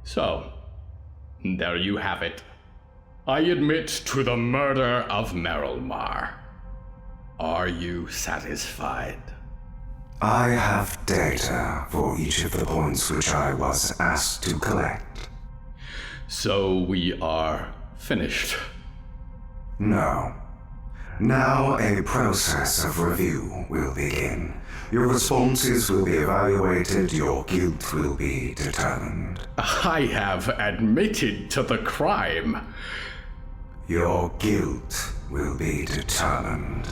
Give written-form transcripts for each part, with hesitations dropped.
So, there you have it. I admit to the murder of Merylmar. Are you satisfied? I have data for each of the points which I was asked to collect. So we are finished. No. Now a process of review will begin. Your responses will be evaluated, your guilt will be determined. I have admitted to the crime. Your guilt will be determined.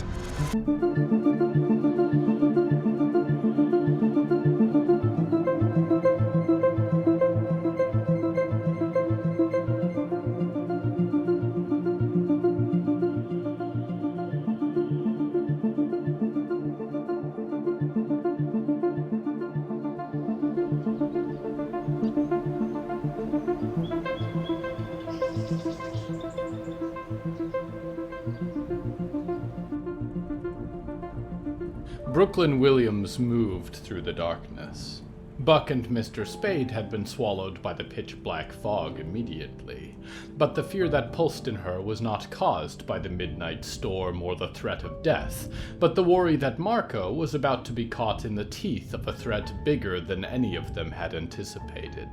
Brooklyn Williams moved through the darkness. Buck and Mr. Spade had been swallowed by the pitch-black fog immediately, but the fear that pulsed in her was not caused by the midnight storm or the threat of death, but the worry that Marco was about to be caught in the teeth of a threat bigger than any of them had anticipated.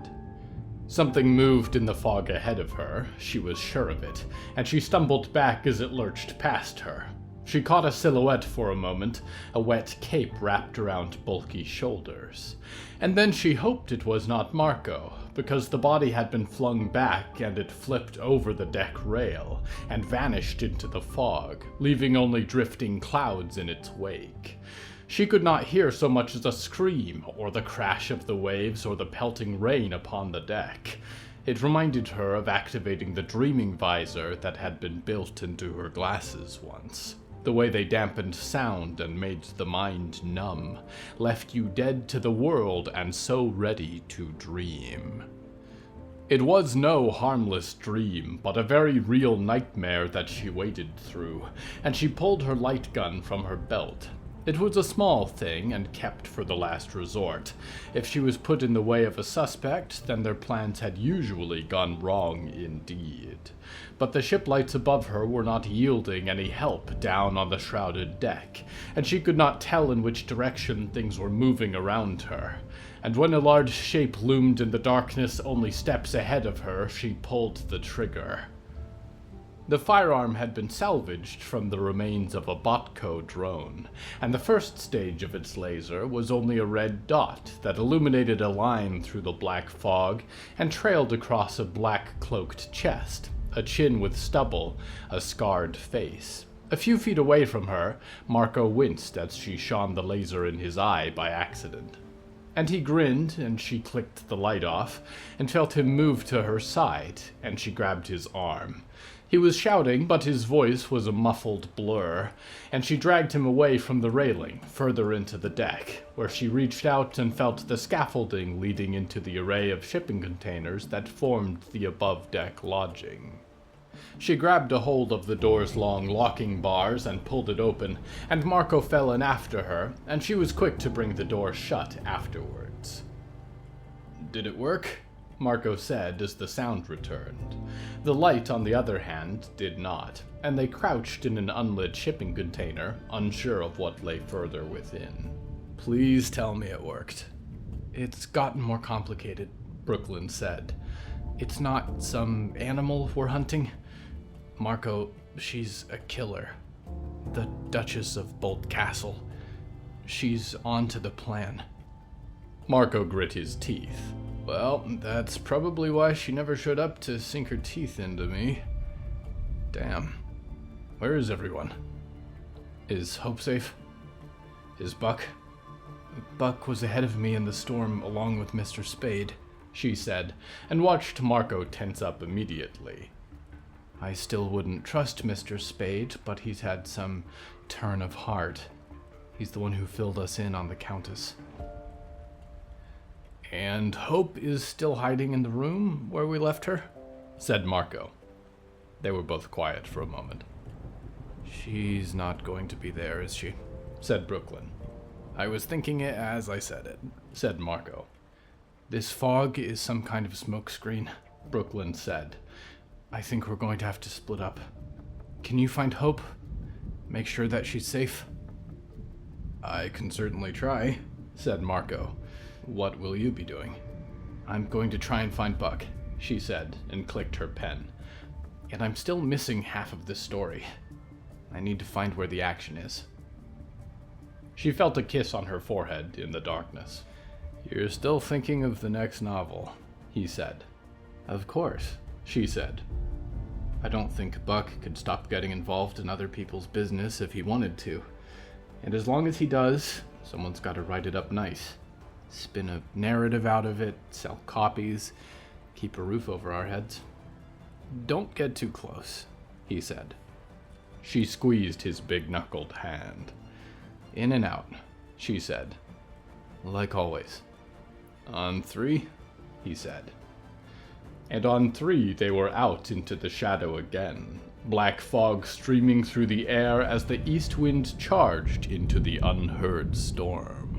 Something moved in the fog ahead of her, she was sure of it, and she stumbled back as it lurched past her. She caught a silhouette for a moment, a wet cape wrapped around bulky shoulders. And then she hoped it was not Marco, because the body had been flung back and it flipped over the deck rail and vanished into the fog, leaving only drifting clouds in its wake. She could not hear so much as a scream, or the crash of the waves, or the pelting rain upon the deck. It reminded her of activating the dreaming visor that had been built into her glasses once. The way they dampened sound and made the mind numb, left you dead to the world and so ready to dream. It was no harmless dream, but a very real nightmare that she waded through, and she pulled her light gun from her belt. It was a small thing and kept for the last resort. If she was put in the way of a suspect, then their plans had usually gone wrong indeed. But the ship lights above her were not yielding any help down on the shrouded deck, and she could not tell in which direction things were moving around her. And when a large shape loomed in the darkness only steps ahead of her, she pulled the trigger. The firearm had been salvaged from the remains of a Botco drone, and the first stage of its laser was only a red dot that illuminated a line through the black fog and trailed across a black-cloaked chest, a chin with stubble, a scarred face. A few feet away from her, Marco winced as she shone the laser in his eye by accident. And he grinned, and she clicked the light off, and felt him move to her side, and she grabbed his arm. He was shouting, but his voice was a muffled blur, and she dragged him away from the railing, further into the deck, where she reached out and felt the scaffolding leading into the array of shipping containers that formed the above-deck lodging. She grabbed a hold of the door's long locking bars and pulled it open, and Marco fell in after her, and she was quick to bring the door shut afterwards. "Did it work?" Marco said as the sound returned. The light, on the other hand, did not, and they crouched in an unlit shipping container, unsure of what lay further within. "Please tell me it worked." "It's gotten more complicated," Brooklyn said. "It's not some animal we're hunting. Marco, she's a killer. The Duchess of Bolt Castle. She's on to the plan." Marco grit his teeth. "Well, that's probably why she never showed up to sink her teeth into me. Damn. Where is everyone? Is Hope safe? Is Buck?" "Buck was ahead of me in the storm along with Mr. Spade," she said, and watched Marco tense up immediately. "I still wouldn't trust Mr. Spade, but he's had some turn of heart. He's the one who filled us in on the Countess." "And Hope is still hiding in the room where we left her?" said Marco. They were both quiet for a moment. "She's not going to be there, is she?" said Brooklyn. "I was thinking it as I said it," said Marco. This fog is some kind of smokescreen, Brooklyn said. I think we're going to have to split up. Can you find Hope? Make sure that she's safe? I can certainly try, said Marco. What will you be doing? I'm going to try and find Buck, she said, and clicked her pen. And I'm still missing half of this story. I need to find where the action is. She felt a kiss on her forehead in the darkness. You're still thinking of the next novel, he said. Of course, she said. I don't think Buck could stop getting involved in other people's business if he wanted to. And as long as he does, someone's got to write it up nice. Spin a narrative out of it, sell copies, keep a roof over our heads. Don't get too close, he said. She squeezed his big-knuckled hand. In and out, she said. Like always. On 3, he said. And on 3 they were out into the shadow again, black fog streaming through the air as the east wind charged into the unheard storm.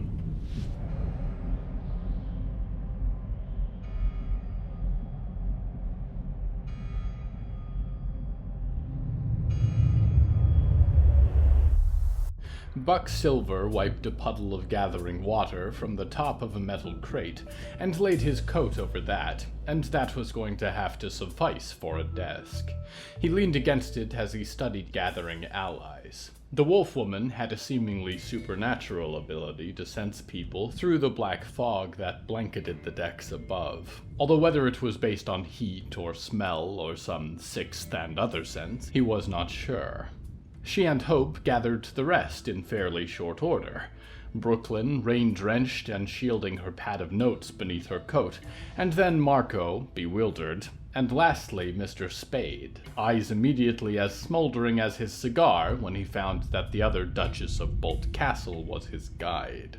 Buck Silver wiped a puddle of gathering water from the top of a metal crate and laid his coat over that, and that was going to have to suffice for a desk. He leaned against it as he studied gathering allies. The wolf woman had a seemingly supernatural ability to sense people through the black fog that blanketed the decks above. Although whether it was based on heat or smell or some sixth and other sense, he was not sure. She and Hope gathered the rest in fairly short order. Brooklyn, rain-drenched and shielding her pad of notes beneath her coat, and then Marco, bewildered, and lastly Mr. Spade, eyes immediately as smoldering as his cigar when he found that the other Duchess of Bolt Castle was his guide.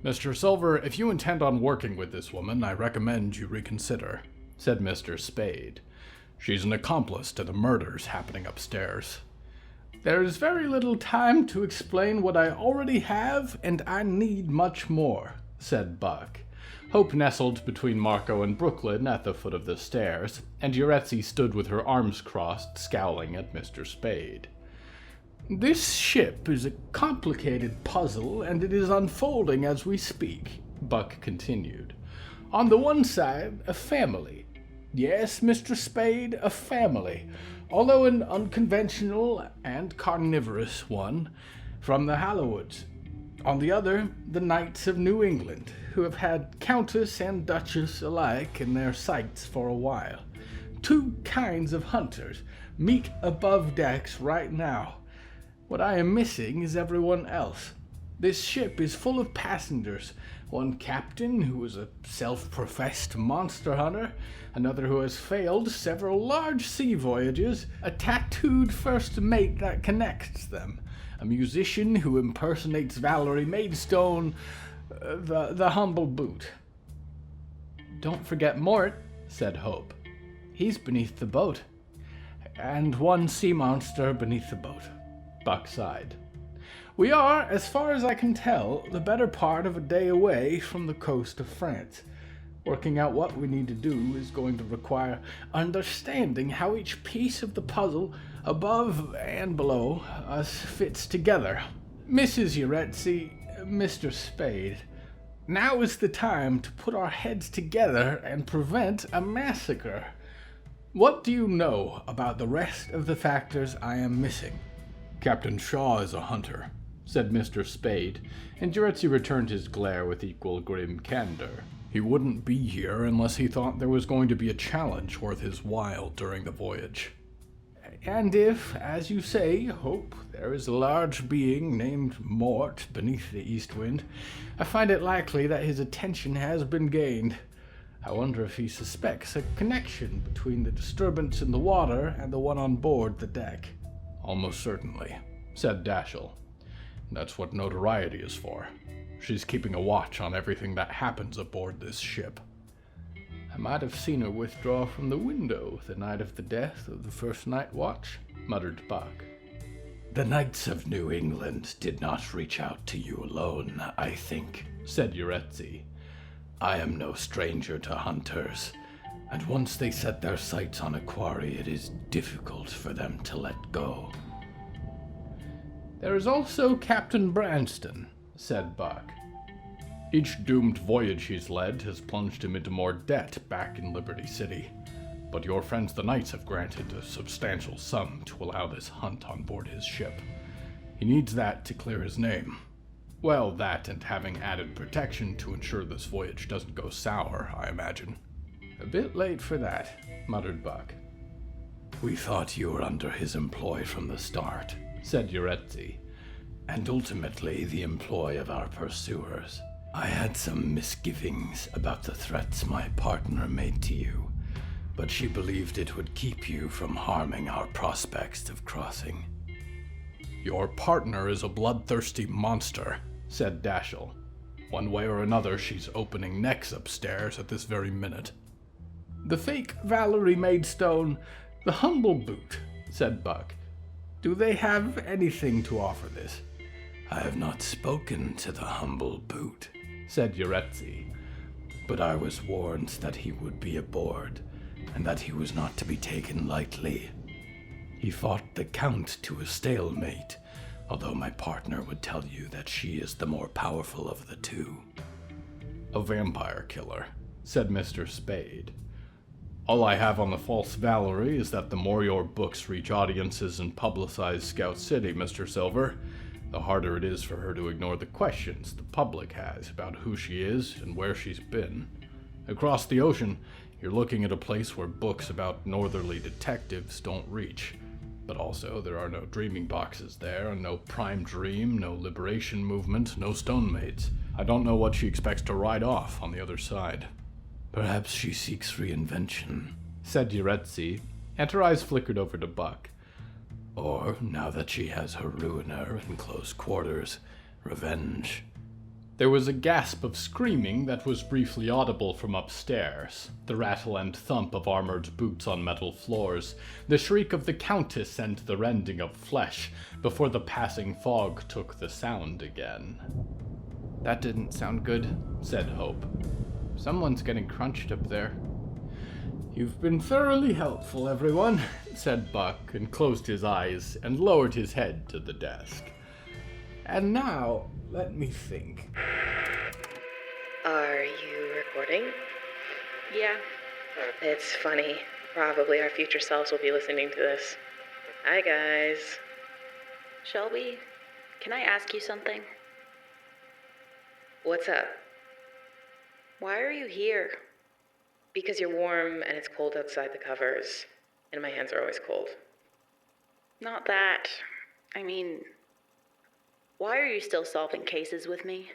Mr. Silver, if you intend on working with this woman, I recommend you reconsider, said Mr. Spade. She's an accomplice to the murders happening upstairs. There is very little time to explain what I already have, and I need much more, said Buck. Hope nestled between Marco and Brooklyn at the foot of the stairs, and Uretzi stood with her arms crossed, scowling at Mr. Spade. This ship is a complicated puzzle, and it is unfolding as we speak, Buck continued. On the one side, a family. Yes, Mr. Spade, a family, although an unconventional and carnivorous one, from the Hallowoods. On the other, the Knights of New England, who have had Countess and Duchess alike in their sights for a while. 2 kinds of hunters meet above decks right now. What I am missing is everyone else. This ship is full of passengers. One captain who is a self-professed monster hunter, another who has failed several large sea voyages, a tattooed first mate that connects them, a musician who impersonates Valerie Maidstone, the humble boot. Don't forget Mort, said Hope. He's beneath the boat. And one sea monster beneath the boat. Buck sighed. We are, as far as I can tell, the better part of a day away from the coast of France. Working out what we need to do is going to require understanding how each piece of the puzzle, above and below us, fits together. Mrs. Uretzi, Mr. Spade, now is the time to put our heads together and prevent a massacre. What do you know about the rest of the factors I am missing? Captain Shaw is a hunter, said Mr. Spade, and Uretzi returned his glare with equal grim candor. He wouldn't be here unless he thought there was going to be a challenge worth his while during the voyage. And if, as you say, Hope, there is a large being named Mort beneath the east wind, I find it likely that his attention has been gained. I wonder if he suspects a connection between the disturbance in the water and the one on board the deck. Almost certainly, said Dashiell. That's what notoriety is for. She's keeping a watch on everything that happens aboard this ship. I might have seen her withdraw from the window the night of the death of the first night watch, muttered Buck. The Knights of New England did not reach out to you alone, I think, said Uretzi. I am no stranger to hunters, and once they set their sights on a quarry, it is difficult for them to let go. There is also Captain Branston, said Buck. Each doomed voyage he's led has plunged him into more debt back in Liberty City, but your friends the Knights have granted a substantial sum to allow this hunt on board his ship. He needs that to clear his name. Well, that and having added protection to ensure this voyage doesn't go sour, I imagine. A bit late for that, muttered Buck. We thought you were under his employ from the start, said Yuretsi, and ultimately the employ of our pursuers. I had some misgivings about the threats my partner made to you, but she believed it would keep you from harming our prospects of crossing. Your partner is a bloodthirsty monster, said Dashel. One way or another, she's opening necks upstairs at this very minute. The fake Valerie Maidstone, the humble boot, said Buck. Do they have anything to offer this? I have not spoken to the humble boot, said Yuretsi, but I was warned that he would be aboard, and that he was not to be taken lightly. He fought the Count to a stalemate, although my partner would tell you that she is the more powerful of the two. A vampire killer, said Mr. Spade. All I have on the false Valerie is that the more your books reach audiences and publicize Scout City, Mr. Silver, the harder it is for her to ignore the questions the public has about who she is and where she's been. Across the ocean, you're looking at a place where books about northerly detectives don't reach. But also, there are no dreaming boxes there, no prime dream, no liberation movement, no stone maids. I don't know what she expects to ride off on the other side. Perhaps she seeks reinvention, said Yuretsi, and her eyes flickered over to Buck. Or, now that she has her ruiner in close quarters, revenge. There was a gasp of screaming that was briefly audible from upstairs, the rattle and thump of armored boots on metal floors, the shriek of the Countess and the rending of flesh, before the passing fog took the sound again. That didn't sound good, said Hope. Someone's getting crunched up there. You've been thoroughly helpful, everyone, said Buck, and closed his eyes and lowered his head to the desk. And now, let me think. Are you recording? Yeah. It's funny. Probably our future selves will be listening to this. Hi, guys. Shelby, can I ask you something? What's up? Why are you here? Because you're warm and it's cold outside the covers, and my hands are always cold. Not that. I mean, why are you still solving cases with me?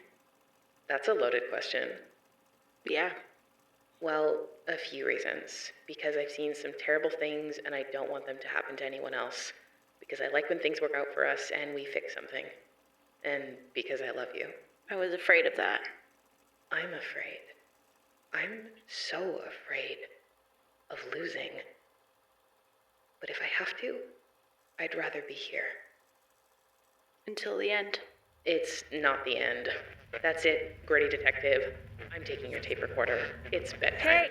That's a loaded question. Yeah. Well, a few reasons. Because I've seen some terrible things and I don't want them to happen to anyone else. Because I like when things work out for us and we fix something. And because I love you. I was afraid of that. I'm afraid. I'm so afraid of losing. But if I have to, I'd rather be here. Until the end. It's not the end. That's it, gritty detective. I'm taking your tape recorder. It's bedtime. Hey!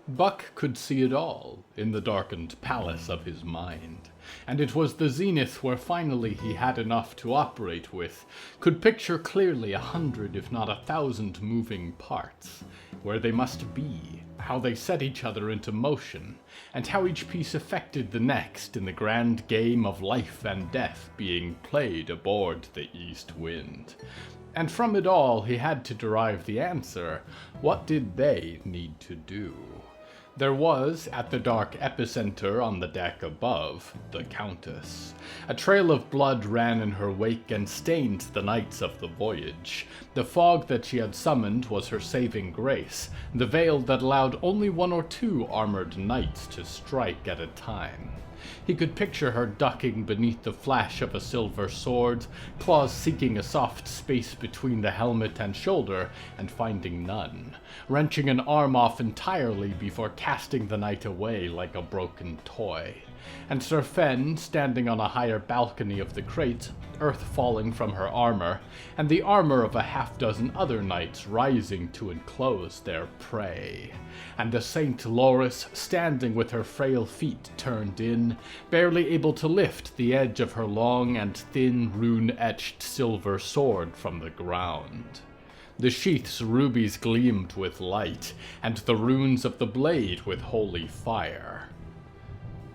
Buck could see it all in the darkened palace of his mind, and it was the zenith where finally he had enough to operate with, could picture clearly 100 if not 1,000 moving parts, where they must be, how they set each other into motion, and how each piece affected the next in the grand game of life and death being played aboard the East Wind. And from it all he had to derive the answer, what did they need to do? There was, at the dark epicenter on the deck above, the Countess. A trail of blood ran in her wake and stained the nights of the voyage. The fog that she had summoned was her saving grace, the veil that allowed only 1 or 2 armored knights to strike at a time. He could picture her ducking beneath the flash of a silver sword, claws seeking a soft space between the helmet and shoulder, and finding none, wrenching an arm off entirely before casting the knight away like a broken toy. and Sir Fen standing on a higher balcony of the crate, earth falling from her armor, and the armor of a half-dozen other knights rising to enclose their prey, and the Saint Loris standing with her frail feet turned in, barely able to lift the edge of her long and thin rune-etched silver sword from the ground. The sheath's rubies gleamed with light, and the runes of the blade with holy fire.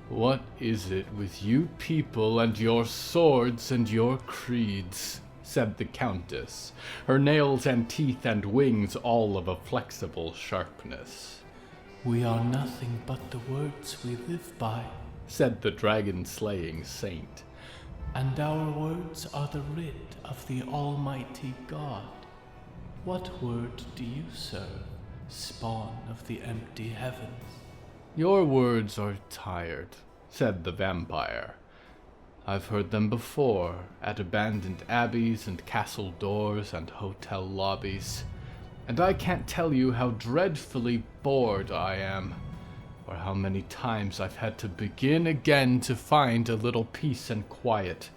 "What is it with you people and your swords and your creeds?" said the Countess, her nails and teeth and wings all of a flexible sharpness. "We are nothing but the words we live by," said the dragon-slaying saint. "and our words are the writ of the Almighty God. What word do you serve, spawn of the empty heavens?" "Your words are tired," said the vampire. "I've heard them before, at abandoned abbeys and castle doors and hotel lobbies, and I can't tell you how dreadfully bored I am, or how many times I've had to begin again to find a little peace and quiet.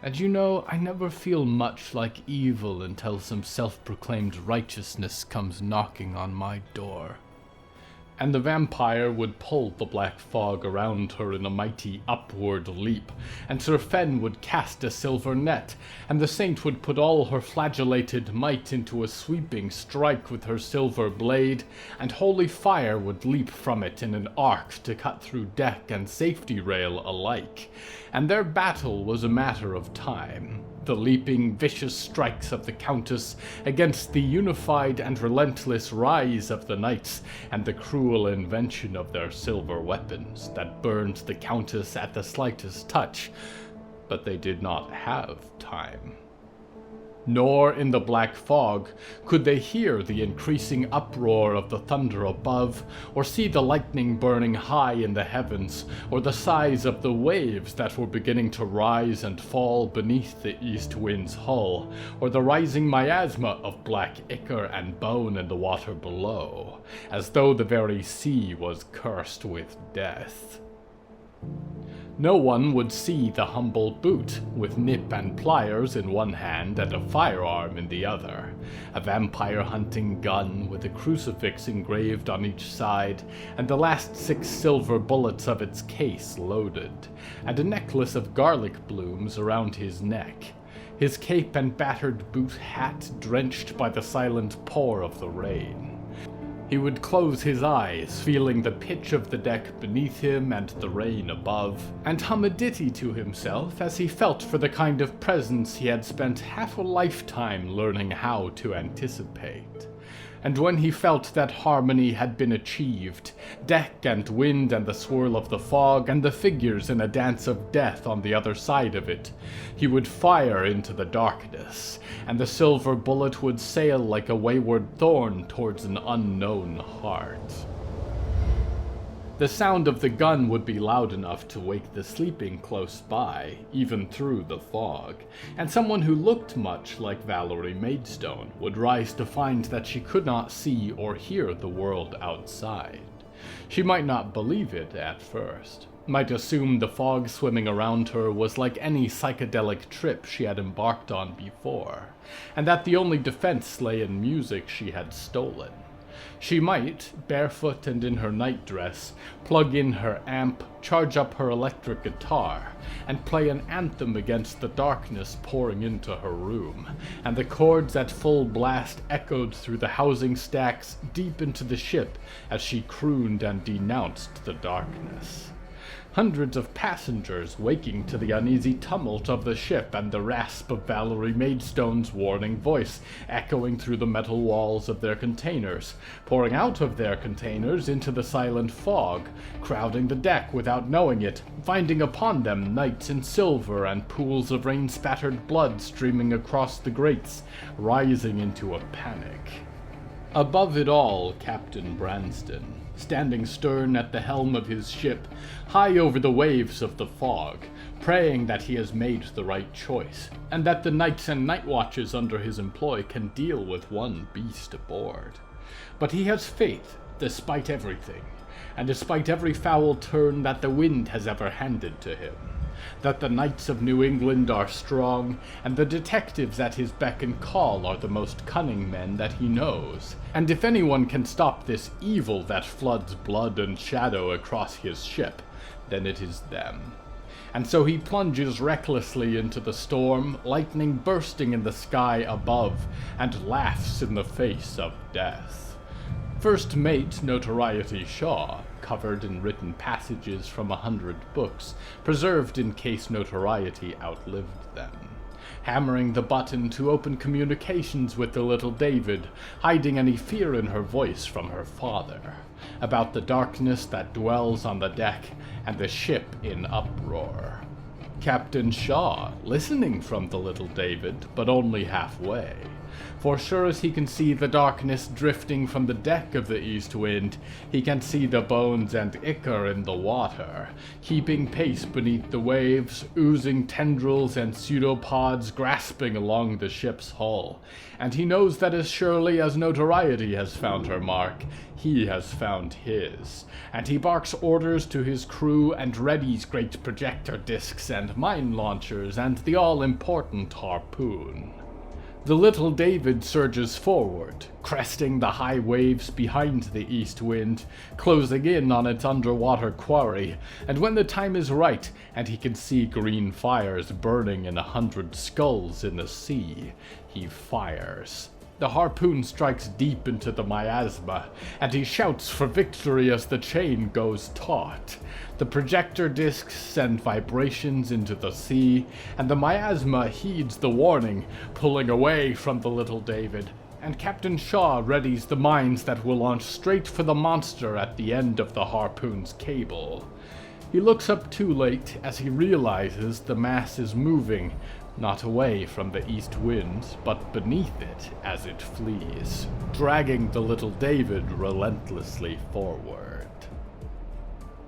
And you know, I never feel much like evil until some self-proclaimed righteousness comes knocking on my door." And the vampire would pull the black fog around her in a mighty upward leap, and Sir Fen would cast a silver net, and the saint would put all her flagellated might into a sweeping strike with her silver blade, and holy fire would leap from it in an arc to cut through deck and safety rail alike, and their battle was a matter of time. The leaping, vicious strikes of the Countess against the unified and relentless rise of the knights, and the cruel invention of their silver weapons that burned the Countess at the slightest touch, but they did not have time. Nor in the black fog could they hear the increasing uproar of the thunder above, or see the lightning burning high in the heavens, or the sighs of the waves that were beginning to rise and fall beneath the east wind's hull, or the rising miasma of black ichor and bone in the water below, as though the very sea was cursed with death. No one would see the humble boot, with nip and pliers in one hand and a firearm in the other, a vampire-hunting gun with a crucifix engraved on each side, and the last 6 silver bullets of its case loaded, and a necklace of garlic blooms around his neck, his cape and battered boot hat drenched by the silent pour of the rain. He would close his eyes, feeling the pitch of the deck beneath him and the rain above, and hum a ditty to himself as he felt for the kind of presence he had spent half a lifetime learning how to anticipate. And when he felt that harmony had been achieved, deck and wind and the swirl of the fog and the figures in a dance of death on the other side of it, he would fire into the darkness, and the silver bullet would sail like a wayward thorn towards an unknown heart. The sound of the gun would be loud enough to wake the sleeping close by, even through the fog, and someone who looked much like Valerie Maidstone would rise to find that she could not see or hear the world outside. She might not believe it at first, might assume the fog swimming around her was like any psychedelic trip she had embarked on before, and that the only defense lay in music she had stolen. She might, barefoot and in her nightdress, plug in her amp, charge up her electric guitar, and play an anthem against the darkness pouring into her room, and the chords at full blast echoed through the housing stacks deep into the ship as she crooned and denounced the darkness. Hundreds of passengers waking to the uneasy tumult of the ship and the rasp of Valerie Maidstone's warning voice echoing through the metal walls of their containers, pouring out of their containers into the silent fog, crowding the deck without knowing it, finding upon them knights in silver and pools of rain-spattered blood streaming across the grates, rising into a panic. Above it all, Captain Branston, standing stern at the helm of his ship, high over the waves of the fog, praying that he has made the right choice, and that the knights and night watches under his employ can deal with one beast aboard. But he has faith, despite everything, and despite every foul turn that the wind has ever handed to him, that the knights of New England are strong, and the detectives at his beck and call are the most cunning men that he knows, and if anyone can stop this evil that floods blood and shadow across his ship, then it is them. And so he plunges recklessly into the storm, lightning bursting in the sky above, and laughs in the face of death. First Mate Notoriety Shaw, covered in written passages from 100 books, preserved in case Notoriety outlived them, hammering the button to open communications with the little David, hiding any fear in her voice from her father, about the darkness that dwells on the deck and the ship in uproar. Captain Shaw, listening from the little David, but only halfway. For sure as he can see the darkness drifting from the deck of the East Wind, he can see the bones and ichor in the water, keeping pace beneath the waves, oozing tendrils and pseudopods grasping along the ship's hull. And he knows that as surely as Notoriety has found her mark, he has found his. And he barks orders to his crew and readies great projector discs and mine launchers and the all-important harpoon. The little David surges forward, cresting the high waves behind the east wind, closing in on its underwater quarry, and when the time is right, and he can see green fires burning in 100 skulls in the sea, he fires. The harpoon strikes deep into the miasma, and he shouts for victory as the chain goes taut. The projector discs send vibrations into the sea, and the miasma heeds the warning, pulling away from the little David, and Captain Shaw readies the mines that will launch straight for the monster at the end of the harpoon's cable. He looks up too late as he realizes the mass is moving, not away from the east wind, but beneath it as it flees, dragging the little David relentlessly forward.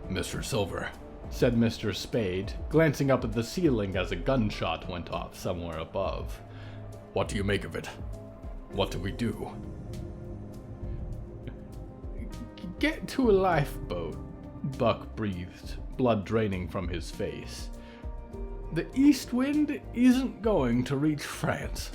"Mr. Silver," said Mr. Spade, glancing up at the ceiling as a gunshot went off somewhere above. "What do you make of it? What do we do?" "Get to a lifeboat," Buck breathed, blood draining from his face. "The east wind isn't going to reach France."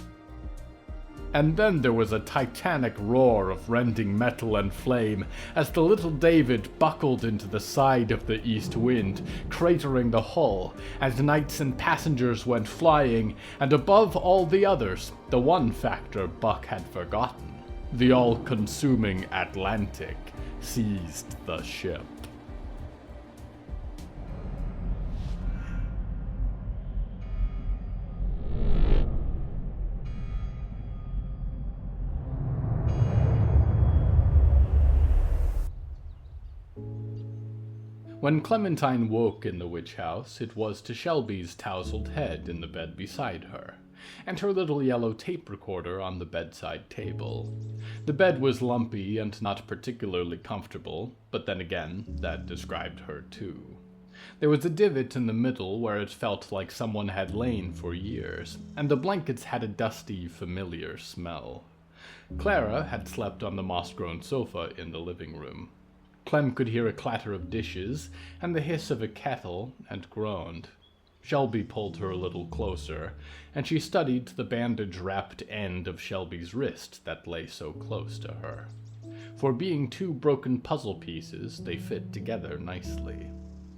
And then there was a titanic roar of rending metal and flame as the little David buckled into the side of the east wind, cratering the hull, and knights and passengers went flying, and above all the others, the one factor Buck had forgotten, the all-consuming Atlantic, seized the ship. When Clementine woke in the witch house, it was to Shelby's tousled head in the bed beside her, and her little yellow tape recorder on the bedside table. The bed was lumpy and not particularly comfortable, but then again, that described her too. There was a divot in the middle where it felt like someone had lain for years, and the blankets had a dusty, familiar smell. Clara had slept on the moss-grown sofa in the living room. Clem could hear a clatter of dishes and the hiss of a kettle, and groaned. Shelby pulled her a little closer, and she studied the bandage-wrapped end of Shelby's wrist that lay so close to her. For being two broken puzzle pieces, they fit together nicely.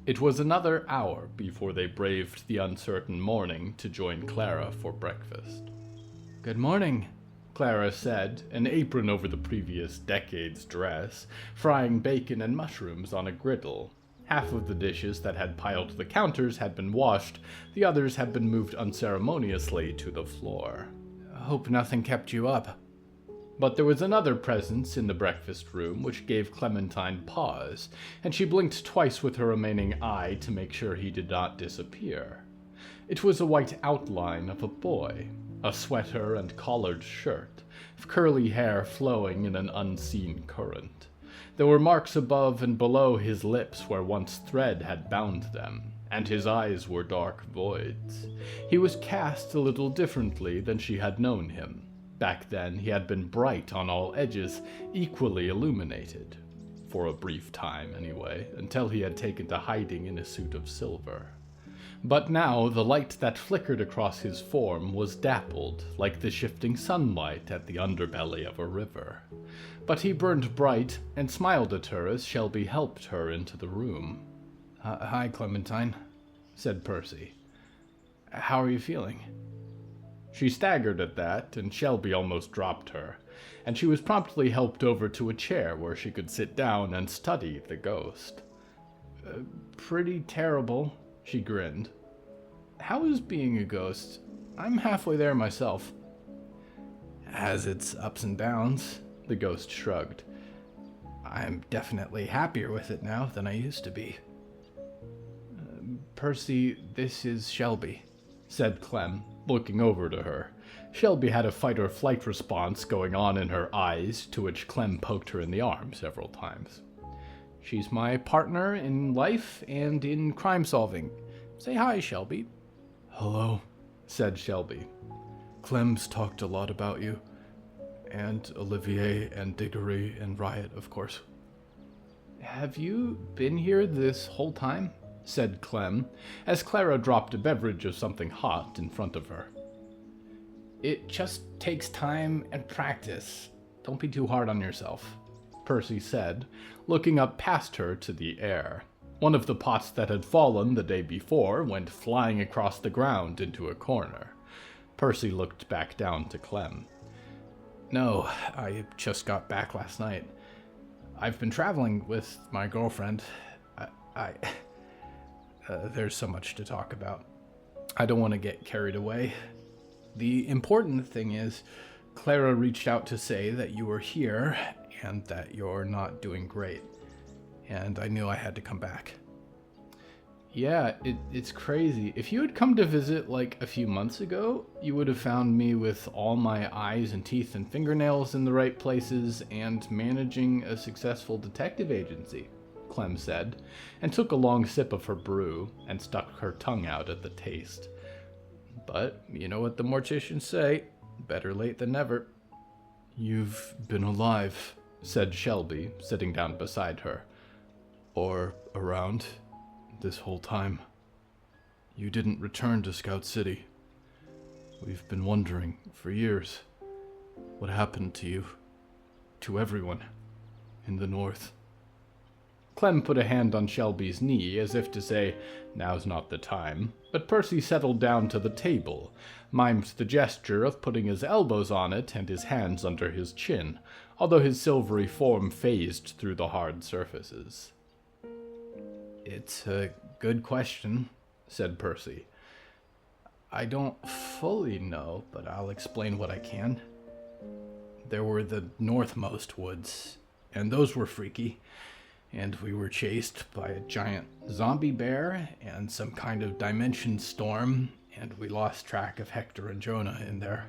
It was another hour before they braved the uncertain morning to join Clara for breakfast. "Good morning," Clara said, an apron over the previous decade's dress, frying bacon and mushrooms on a griddle. Half of the dishes that had piled the counters had been washed, the others had been moved unceremoniously to the floor. "Hope nothing kept you up." But there was another presence in the breakfast room which gave Clementine pause, and she blinked twice with her remaining eye to make sure he did not disappear. It was a white outline of a boy, a sweater and collared shirt, curly hair flowing in an unseen current. There were marks above and below his lips where once thread had bound them, and his eyes were dark voids. He was cast a little differently than she had known him. Back then he had been bright on all edges, equally illuminated. for a brief time anyway, until he had taken to hiding in a suit of silver. But now the light that flickered across his form was dappled, like the shifting sunlight at the underbelly of a river. But he burned bright and smiled at her as Shelby helped her into the room. "Hi, Clementine," said Percy. "How are you feeling?" She staggered at that, and Shelby almost dropped her, and she was promptly helped over to a chair where she could sit down and study the ghost. Pretty terrible," she grinned. "How is being a ghost? I'm halfway there myself." "Has its ups and downs," the ghost shrugged. "I'm definitely happier with it now than I used to be." "Percy, this is Shelby," said Clem, looking over to her. Shelby had a fight-or-flight response going on in her eyes, to which Clem poked her in the arm several times. "She's my partner in life and in crime-solving. Say hi, Shelby." "Hello," said Shelby. "Clem's talked a lot about you. And Olivier and Diggory and Riot, of course." "Have you been here this whole time?" said Clem, as Clara dropped a beverage of something hot in front of her. "It just takes time and practice. Don't be too hard on yourself," Percy said, looking up past her to the air. One of the pots that had fallen the day before went flying across the ground into a corner. Percy looked back down to Clem. "No, I just got back last night. I've been traveling with my girlfriend. There's so much to talk about. I don't want to get carried away. The important thing is, Clara reached out to say that you were here and that you're not doing great. And I knew I had to come back." "Yeah, it's crazy. If you had come to visit like a few months ago, you would have found me with all my eyes and teeth and fingernails in the right places and managing a successful detective agency," Clem said, and took a long sip of her brew and stuck her tongue out at the taste. "But you know what the morticians say, better late than never." "You've been alive," said Shelby, sitting down beside her. "Or around. This whole time. You didn't return to Scout City. We've been wondering for years what happened to you, to everyone in the North." Clem put a hand on Shelby's knee as if to say, "Now's not the time," but Percy settled down to the table, mimed the gesture of putting his elbows on it and his hands under his chin, although his silvery form phased through the hard surfaces. "It's a good question," said Percy. "I don't fully know, but I'll explain what I can. There were the northmost woods, and those were freaky, and we were chased by a giant zombie bear and some kind of dimension storm, and we lost track of Hector and Jonah in there.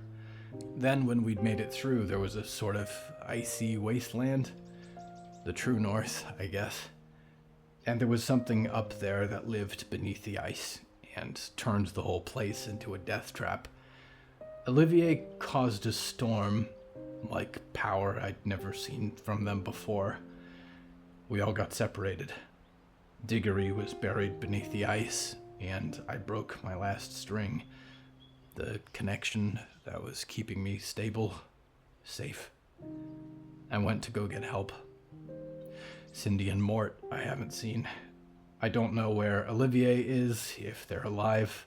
Then when we'd made it through, there was a sort of icy wasteland. The true north, I guess. And there was something up there that lived beneath the ice and turned the whole place into a death trap. Olivier caused a storm, like power I'd never seen from them before. We all got separated. Diggory was buried beneath the ice, and I broke my last string. The connection that was keeping me stable, safe. I went to go get help. Cindy and Mort I haven't seen. I don't know where Olivier is, if they're alive.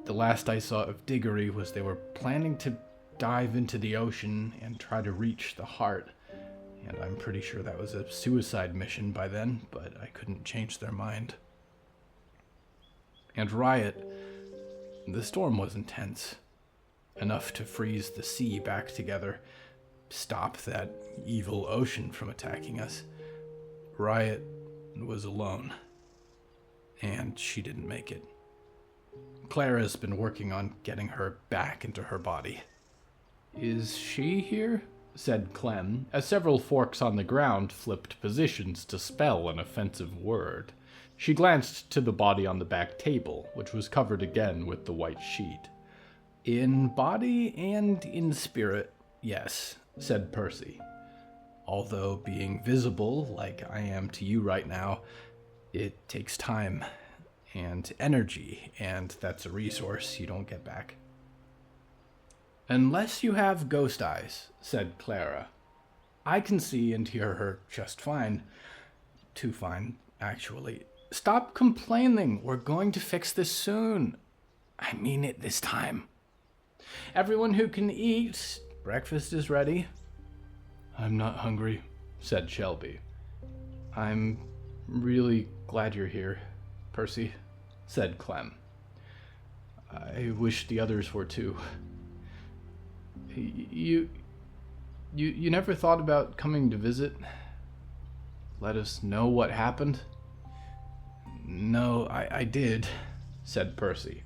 The last I saw of Diggory was they were planning to dive into the ocean and try to reach the heart. And I'm pretty sure that was a suicide mission by then, but I couldn't change their mind. And Riot, the storm was intense. Enough to freeze the sea back together, stop that evil ocean from attacking us. Riot was alone, and she didn't make it. Clara's been working on getting her back into her body. "Is she here?" said Clem, as several forks on the ground flipped positions to spell an offensive word. She glanced to the body on the back table, which was covered again with the white sheet. "In body and in spirit, yes," said Percy. Although being visible, like I am to you right now, it takes time and energy, and that's a resource you don't get back. Unless you have ghost eyes, said Clara. I can see and hear her just fine. Too fine, actually. Stop complaining. We're going to fix this soon. I mean it this time. Everyone who can eat, breakfast is ready. I'm not hungry, said Shelby. I'm really glad you're here, Percy, said Clem. I wish the others were too. You never thought about coming to visit? Let us know what happened? No, I did, said Percy.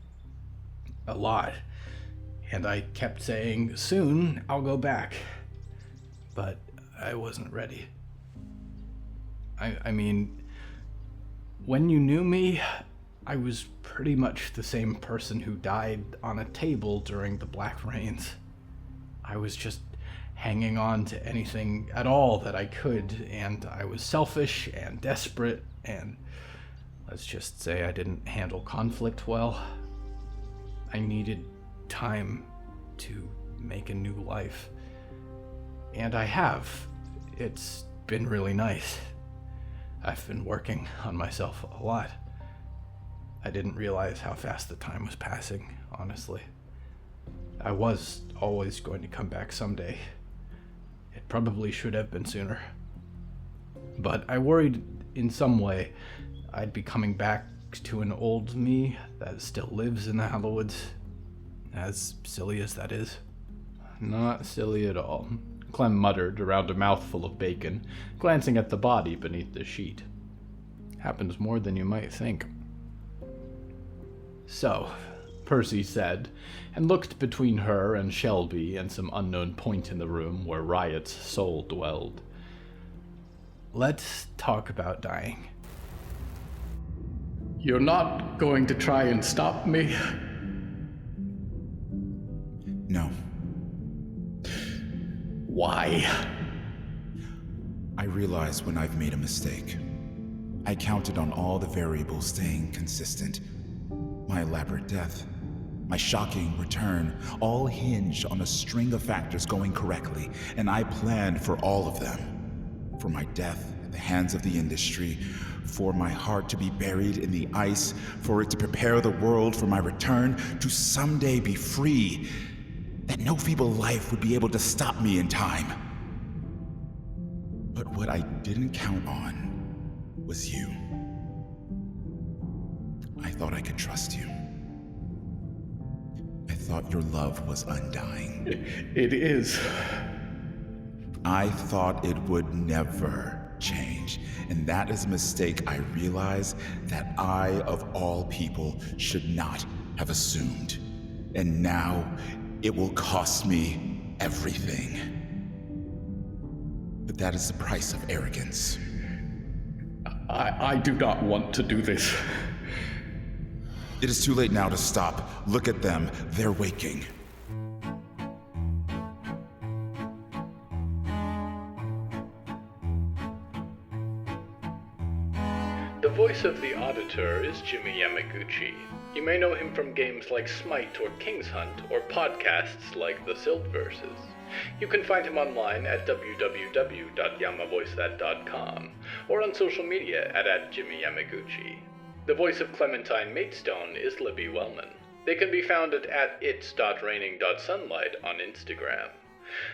A lot. And I kept saying, soon I'll go back. But I wasn't ready. I mean, when you knew me, I was pretty much the same person who died on a table during the Black Rains. I was just hanging on to anything at all that I could, and I was selfish and desperate, and let's just say I didn't handle conflict well. I needed time to make a new life. And I have. It's been really nice. I've been working on myself a lot. I didn't realize how fast the time was passing, honestly. I was always going to come back someday. It probably should have been sooner. But I worried in some way I'd be coming back to an old me that still lives in the Hallowoods. As silly as that is. Not silly at all, Clem muttered around a mouthful of bacon, glancing at the body beneath the sheet. Happens more than you might think. So, Percy said, and looked between her and Shelby and some unknown point in the room where Riot's soul dwelled. Let's talk about dying. You're not going to try and stop me? No. Why? I realize when I've made a mistake. I counted on all the variables staying consistent. My elaborate death, my shocking return, all hinged on a string of factors going correctly, and I planned for all of them. For my death at the hands of the industry, for my heart to be buried in the ice, for it to prepare the world for my return to someday be free, that no feeble life would be able to stop me in time. But what I didn't count on was you. I thought I could trust you. I thought your love was undying. It is. I thought it would never change, and that is a mistake I realize that I, of all people, should not have assumed. And now, it will cost me everything. But that is the price of arrogance. I do not want to do this. It is too late now to stop. Look at them. They're waking. The voice of the Auditor is Jimmy Yamaguchi. You may know him from games like Smite or King's Hunt, or podcasts like The Siltverses. You can find him online at www.yamavoicethat.com, or on social media at Jimmy Yamaguchi. The voice of Clementine Matestone is Libby Wellman. They can be found at its.raining.sunlight on Instagram.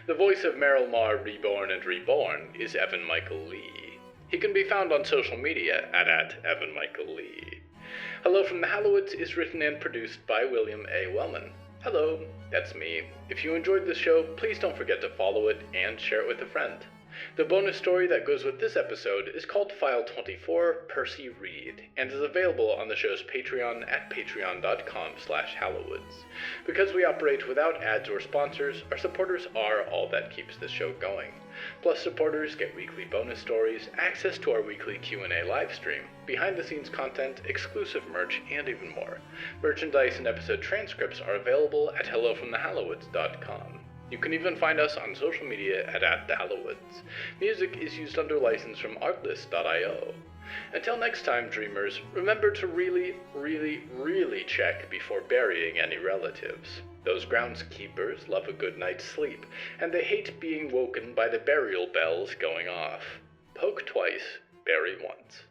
The voice of Meryl Marr Reborn and Reborn is Evan Michael Lee. He can be found on social media at Evan Michael Lee. Hello from the Hallowoods is written and produced by William A. Wellman. Hello, that's me. If you enjoyed this show, please don't forget to follow it and share it with a friend. The bonus story that goes with this episode is called File 24, Percy Reed, and is available on the show's Patreon at patreon.com/Hallowoods. Because we operate without ads or sponsors, our supporters are all that keeps this show going. Plus, supporters get weekly bonus stories, access to our weekly Q&A livestream, behind-the-scenes content, exclusive merch, and even more. Merchandise and episode transcripts are available at hellofromthehallowoods.com. You can even find us on social media at the Hallowoods. Music is used under license from artlist.io. Until next time, dreamers, remember to really, really, really check before burying any relatives. Those groundskeepers love a good night's sleep, and they hate being woken by the burial bells going off. Poke twice, bury once.